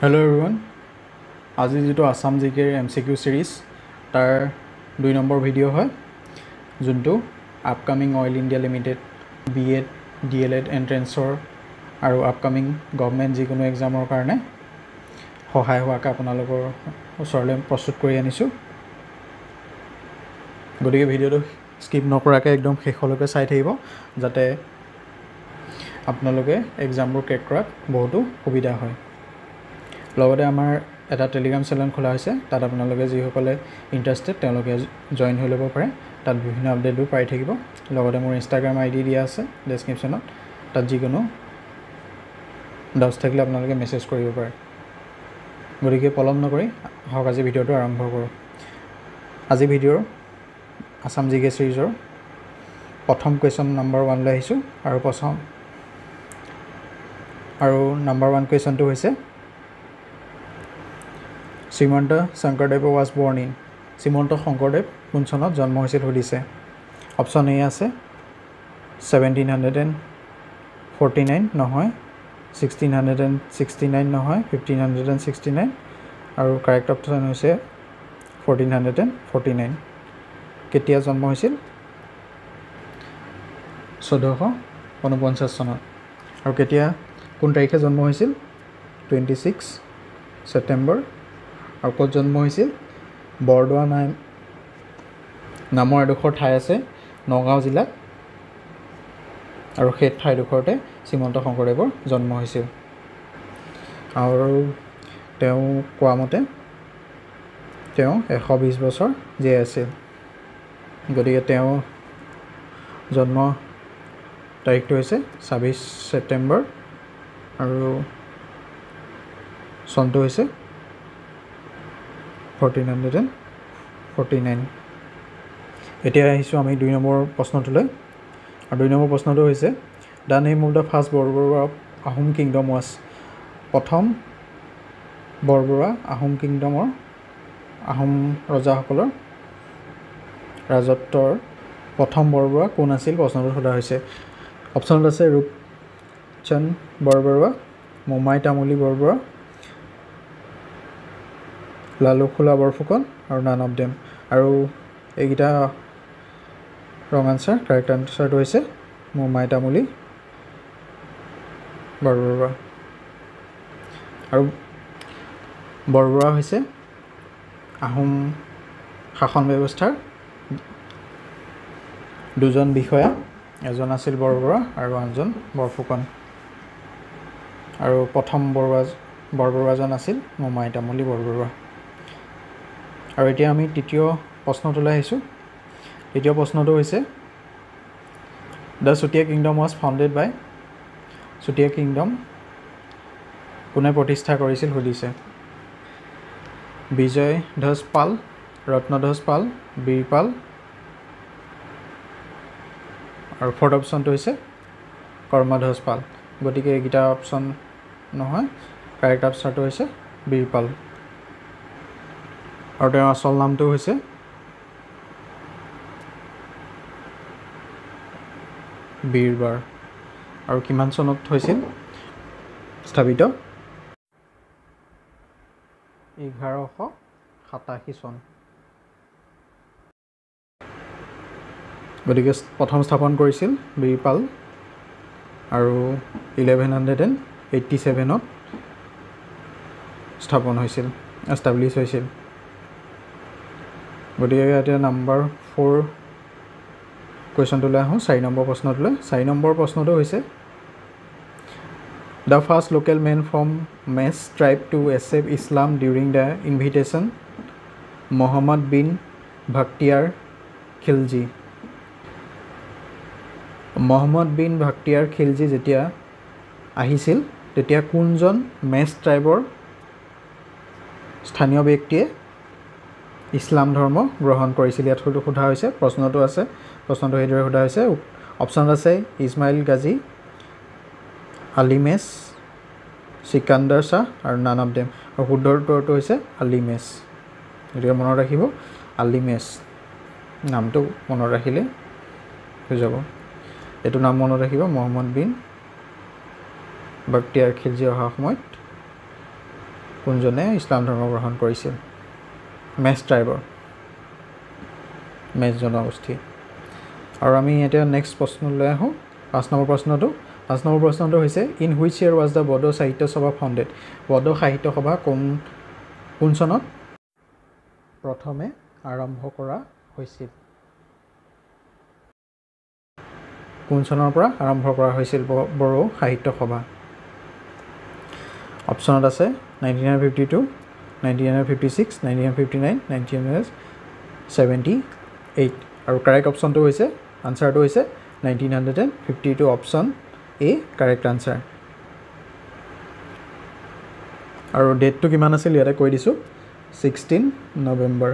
Hello everyone. আজি যেটো Assam জিকেৰ MCQ series তাৰ 2 নম্বৰ ভিডিও হয় যোনটো upcoming oil India limited B.ed D.el.ed এন্ট্ৰেন্সৰ আৰু আপকামিং গভৰ্নমেন্ট যিকোনো এক্সামৰ কাৰণে সহায় হোৱাকৈ আপোনালোকৰ ওচৰলৈ প্ৰস্তুত কৰি আনিছো গতিকে ভিডিওটো স্কিপ নকৰাকৈ একদম শেষলৈকে চাই থাকিব যাতে আপোনালোকে এক্সামবোৰ ক্ৰেক কৰাত বহুতো সুবিধা হয় লগতে আমাৰ এটা টেলিগ্ৰাম চেনেল খোলা হৈছে তাত আপোনালোকে যিসকলে ইন্টাৰেষ্টেড তেওঁলোকে জয়েন হৈ ল'ব পাৰে তাত বিভিন্ন আপডেটবোৰ পাই থাকিব লগতে মোৰ ইনষ্টাগ্ৰাম আইডি দিয়া আছে ডেসক্ৰিপচনত তাত যিকোনো ডাউটছ থাকিলে আপোনালোকে মেছেজ কৰিব পাৰে গতিকে পলম নকৰি হওক আজি ভিডিওটো আৰম্ভ কৰোঁ আজি ভিডিওৰ আসাম জিকে সিৰিজৰ প্ৰথম কোৱেশ্চন নম্বৰ 1 লৈ আহিছোঁ আৰু নম্বৰ 1 কোৱেশ্চনটো হৈছে Srimanta Sankardev was born in Srimanta Sankardev কোন চনত জন্ম হৈছিল সুধিছে অপচন এ আছে 1749 নহয় 1669 নহয় 1569 আৰু কাৰেক্ট অপচন হৈছে 1449 কেতিয়া জন্ম হৈছিল 1449 চনত আৰু কেতিয়া কোন তাৰিখে জন্ম হৈছিল 26 ছেপ্টেম্বৰ আৰু ক'ত জন্ম হৈছিল বৰদোৱা নামৰ এডোখৰ ঠাই আছে নগাঁও জিলাত আৰু সেই ঠাইডোখৰতে শ্ৰীমন্ত শংকৰদেৱৰ জন্ম হৈছিল আৰু তেওঁ কোৱা মতে তেওঁ 120 বছৰ জীয়াই আছিল গতিকে তেওঁ জন্ম তাৰিখটো হৈছে 26 ছেপ্টেম্বৰ আৰু চনটো হৈছে 1449 এতিয়া আহিছোঁ আমি 2 নম্বৰ প্ৰশ্নটোলৈ আৰু 2 নম্বৰ প্ৰশ্নটো হৈছে the name of the first Borbarua of Ahom kingdom was প্ৰথম বৰবৰুৱা আহোম কিংডমৰ আহোম ৰজাসকলৰ ৰাজত্বৰ প্ৰথম বৰবৰুৱা কোন আছিল প্ৰশ্নটো সোধা হৈছে অপচনত আছে ৰূপচন্দ বৰবৰুৱা মোমাই তামুলী বৰবৰুৱা লালুখোলা বৰফুকন আৰু নান অফ দেম আৰু এইকেইটা ৰং আনসাৰ কাৰেক্ট আনসাৰটো হৈছে মোমাই তামুলী বৰবৰুৱা আৰু বৰবৰুৱা হৈছে আহোম শাসন ব্যৱস্থাৰ দুজন বিষয়া এজন আছিল বৰবৰুৱা আৰু আনজন বৰফুকন আৰু প্ৰথম বৰবৰুৱাজন আছিল মোমাই তামুলী বৰবৰুৱা আৰু এতিয়া আমি তৃতীয় প্ৰশ্নটোলৈ আহিছোঁ তৃতীয় প্ৰশ্নটো হৈছে the Chutiya kingdom was founded by Chutiya kingdom কোনে প্ৰতিষ্ঠা কৰিছিল সুধিছে বিজয় ধ্বজ পাল ৰত্নধ্বজ পাল বীৰপাল আৰু ফৰ্থ অপশ্যনটো হৈছে কৰ্মধ্বজ পাল গতিকে এইকেইটা অপশ্যন নহয় কাৰেক্ট আনসাৰটো হৈছে বীৰপাল আৰু তেওঁৰ আচল নামটো হৈছে বীৰবাৰ আৰু কিমান চনত হৈছিল স্থাপিত 1187 চন গতিকে প্ৰথম স্থাপন কৰিছিল বীৰপাল আৰু 1187ত স্থাপন হৈছিল এষ্টাব্লিছ হৈছিল গতিকে এতিয়া নম্বৰ 4 কুৱেশ্যনটোলৈ আহোঁ 4 নম্বৰ প্ৰশ্নটোলৈ 4 নম্বৰ প্ৰশ্নটো হৈছে the first local men from Mech tribe to except Islam during the invitation Muhammad bin Bakhtiyar Khilji Muhammad bin Bakhtiyar Khilji যেতিয়া আহিছিল তেতিয়া কোনজন মেছ ট্ৰাইবৰ স্থানীয় ব্যক্তিয়ে ইছলাম ধৰ্ম গ্ৰহণ কৰিছিল ইয়াত সোধা হৈছে প্ৰশ্নটো সেইদৰে সোধা হৈছে অপশ্যনত আছে ইছমাইল গাজী আলী মেছ চিকান্দাৰ শ্বাহ আৰু নান অফ দেম আৰু শুদ্ধ উত্তৰটো হৈছে আলী মেছ গতিকে মনত ৰাখিব আলী মেছ নামটো মনত ৰাখিলে হৈ যাব এইটো নাম মনত ৰাখিব মহম্মদ বিন বাখতিয়াৰ খিলজী অহাৰ সময়ত কোনজনে ইছলাম ধৰ্ম গ্ৰহণ কৰিছিল মেছ ট্ৰাইবৰ মেছ জনগোষ্ঠী আৰু আমি এতিয়া নেক্সট প্ৰশ্নলৈ আহোঁ 5 নম্বৰ প্ৰশ্নটো 5 নম্বৰ প্ৰশ্নটো হৈছে in which year was the Bodo Sahitya Sabha founded Bodo Sahitya সভা কোন চনত প্ৰথমে আৰম্ভ কৰা হৈছিল কোন চনৰ পৰা আৰম্ভ কৰা হৈছিল বড়ো সাহিত্য সভা অপশ্যনত আছে 1952 1956 1959 1978 আৰু কাৰেক্ট অপশ্যনটো হৈছে আনসাৰটো হৈছে 1952 অপশ্যন এ কাৰেক্ট আনসাৰ আৰু ডেটটো কিমান আছিল ইয়াতে কৈ দিছোঁ 16 নৱেম্বৰ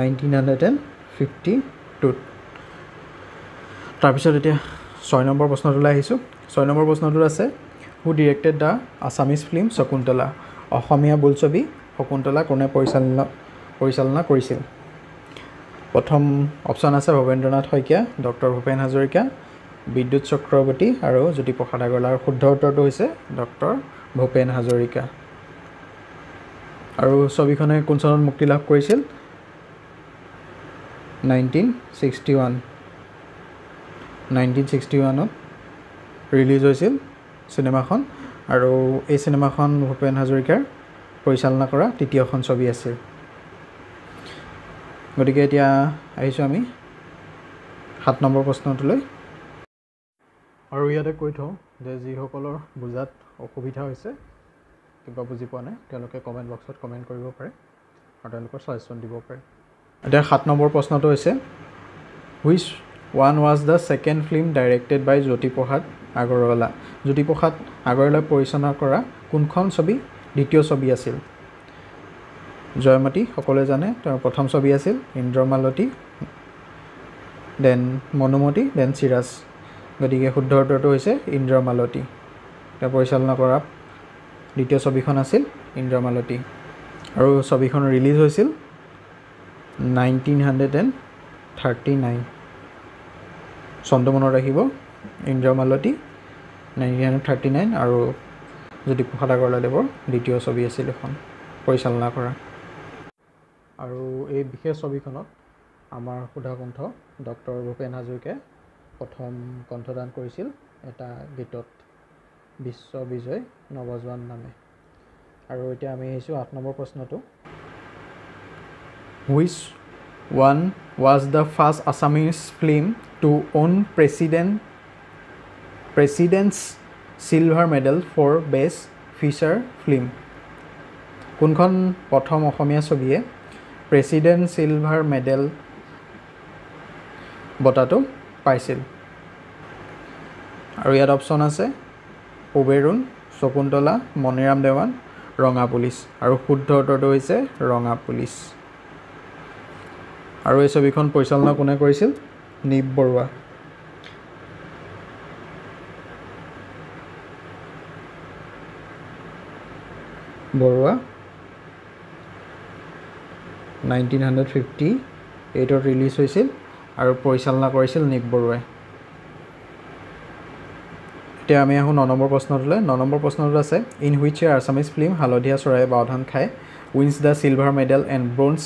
1952 তাৰপিছত এতিয়া 6 নম্বৰ প্ৰশ্নটোলৈ আহিছোঁ 6 নম্বৰ প্ৰশ্নটোত আছে who directed the Assamese film Shakuntala অসমীয়া বোলছবি শকুন্তলা কোনে পৰিচালনা কৰিছিল প্ৰথম অপশ্যন আছে ভৱেন্দ্ৰনাথ শইকীয়া ডক্টৰ ভূপেন হাজৰিকা বিদ্যুৎ চক্ৰৱৰ্তী আৰু জ্যোতিপ্ৰসাদ আগৰৱালা আৰু শুদ্ধ উত্তৰটো হৈছে ডক্টৰ ভূপেন হাজৰিকা আৰু ছবিখনে কোন চনত মুক্তি লাভ কৰিছিল 1961ত ৰিলিজ হৈছিল চিনেমাখন আৰু এই চিনেমাখন ভূপেন হাজৰিকাৰ পৰিচালনা কৰা তৃতীয়খন ছবি আছিল গতিকে এতিয়া আহিছোঁ আমি 7 নম্বৰ প্ৰশ্নটোলৈ আৰু ইয়াতে কৈ থওঁ যে যিসকলৰ বুজাত অসুবিধা হৈছে কিবা বুজি পোৱা নাই তেওঁলোকে কমেণ্ট বক্সত কমেণ্ট কৰিব পাৰে আৰু তেওঁলোকৰ ছাজেশ্যন দিব পাৰে এতিয়া 7 নম্বৰ প্ৰশ্নটো হৈছে which one was the second film directed by Jyotiprasad Agarwala Jyotiprasad আগৰৱালাই পৰিচালনা কৰা কোনখন ছবি দ্বিতীয় ছবি আছিল জয়মতী সকলোৱে জানে তেওঁৰ প্ৰথম ছবি আছিল ইন্দ্ৰমালতী দেন মনুমতী দেন চিৰাজ গতিকে শুদ্ধ উত্তৰটো হৈছে ইন্দ্ৰমালতী তেওঁ পৰিচালনা কৰা দ্বিতীয় ছবিখন আছিল ইন্দ্ৰমালতী আৰু ছবিখন ৰিলিজ হৈছিল 1939 চনটো মনত ৰাখিব ইন্দ্ৰমালতী 1939 আৰু জ্যোতিপ্ৰসাদ আগৰৱালাদেৱৰ দ্বিতীয় ছবি আছিল এখন পৰিচালনা কৰা আৰু এই বিশেষ ছবিখনত আমাৰ সুধাকণ্ঠ ডক্টৰ ভূপেন হাজৰিকাই প্ৰথম কণ্ঠদান কৰিছিল এটা গীতত বিশ্ব বিজয় নৱজোৱান নামে আৰু এতিয়া আমি আহিছোঁ 8 নম্বৰ প্ৰশ্নটো which one was the first Assamese film to won President's silver medal for best feature film কোনখন প্ৰথম অসমীয়া ছবিয়ে প্ৰেচিডেন্ট চিলভাৰ মেডেল বঁটাটো পাইছিল আৰু ইয়াত অপশ্যন আছে পুবেৰুণ শকুন্তলা মণিৰাম দেৱান ৰঙা পুলিচ আৰু শুদ্ধ উত্তৰটো হৈছে ৰঙা পুলিচ আৰু এই ছবিখন পৰিচালনা কোনে কৰিছিল নিপ বৰুৱা বৰুৱা 1958ত ৰিলিজ হৈছিল আৰু পৰিচালনা কৰিছিল নিপ বৰুৱাই এতিয়া আমি আহোঁ 9 নম্বৰ প্ৰশ্নটোলৈ 9 নম্বৰ প্ৰশ্নটোত আছে in which year Assamese film Haladhiya Choraye Baodhan Khay wins the silver medal and bronze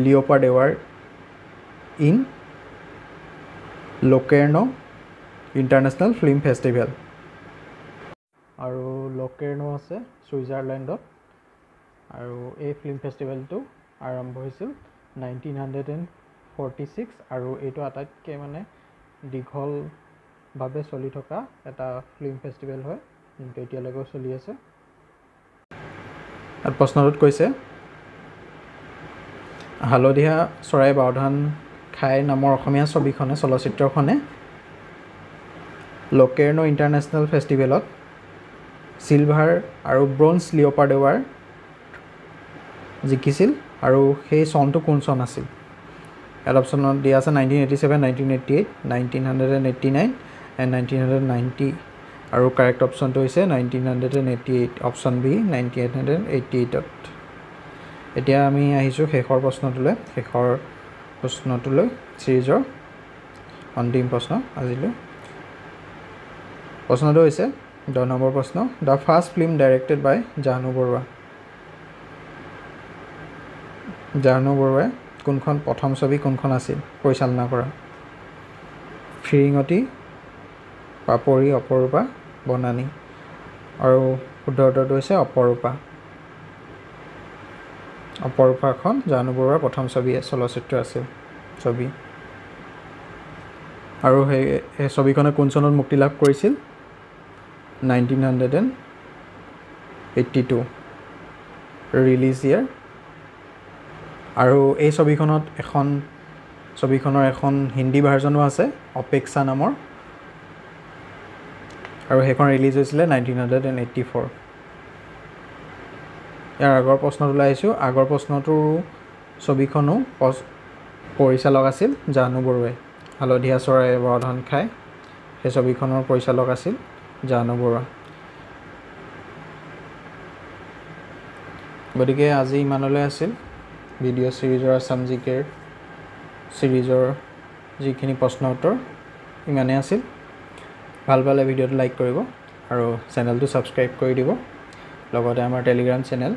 leopard award in Locarno international film festival আৰু লোকেৰ্ণ আছে ছুইজাৰলেণ্ডত আৰু এই ফিল্ম ফেষ্টিভেলটো আৰম্ভ হৈছিল 1946 আৰু এইটো আটাইতকৈ মানে দীঘলভাৱে চলি থকা এটা ফিল্ম ফেষ্টিভেল হয় যোনটো এতিয়ালৈকেও চলি আছে আৰু প্ৰশ্নটোত কৈছে হালধীয়া চৰাই বাওধান খাই নামৰ অসমীয়া ছবিখনে চলচ্চিত্ৰখনে লোকেৰ্ণ ইণ্টাৰনেশ্যনেল ফেষ্টিভেলত চিলভাৰ আৰু ব্ৰঞ্জ লিঅ'পাৰ্ড এৱাৰ্ড জিকিছিল আৰু সেই চনটো কোন চন আছিল ইয়াত অপশ্যনত দিয়া আছে 1987 1988 1989 এণ্ড 1990 আৰু কাৰেক্ট অপশ্যনটো হৈছে 1988 অপশ্যন বি 1988ত এতিয়া আমি আহিছোঁ শেষৰ প্ৰশ্নটোলৈ চিৰিজৰ অন্তিম প্ৰশ্ন আজিলৈ প্ৰশ্নটো হৈছে 10 নম্বৰ প্ৰশ্ন দ্য ফাৰ্ষ্ট ফিল্ম ডাইৰেক্টেড বাই জাহ্নু বৰুৱা জাহ্নু বৰুৱাই কোনখন প্ৰথম ছবি কোনখন আছিল পৰিচালনা কৰা ফিৰিঙতি পাপৰি অপৰূপা বনানী আৰু শুদ্ধ উত্তৰটো হৈছে অপৰূপাখন জাহ্নু বৰুৱাৰ প্ৰথম চলচ্চিত্ৰ আছিল ছবি আৰু সেই ছবিখনে কোন চনত মুক্তি লাভ কৰিছিল 1982 ৰিলিজ ইয়াৰ আৰু এই ছবিখনৰ এখন হিন্দী ভাৰ্জনো আছে অপেক্ষা নামৰ আৰু সেইখন ৰিলিজ হৈছিলে 1984 ইয়াৰ আগৰ প্ৰশ্নটোলৈ আহিছোঁ আগৰ প্ৰশ্নটোৰ ছবিখনো পৰিচালক আছিল জাহ্নু বৰুৱাই হালধীয়া চৰাই বৰধান খায় সেই ছবিখনৰ পৰিচালক আছিল জাহ্নু বৰুৱা গতিকে আজি ইমানলৈ আছিল ভিডিঅ' ছিৰিজৰ আছাম জিকেৰ ছিৰিজৰ যিখিনি প্ৰশ্ন উত্তৰ ইমানেই আছিল ভাল পালে ভিডিঅ'টো লাইক কৰিব আৰু চেনেলটো ছাবস্ক্ৰাইব কৰি দিব লগতে আমাৰ টেলিগ্ৰাম চেনেল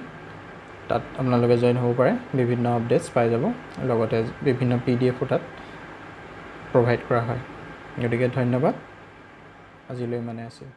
তাত আপোনালোকে জইন হ'ব পাৰে বিভিন্ন আপডেটছ পাই যাব লগতে বিভিন্ন PDF তাত প্ৰভাইড কৰা হয় গতিকে ধন্যবাদ আজিলৈ ইমানেই আছিল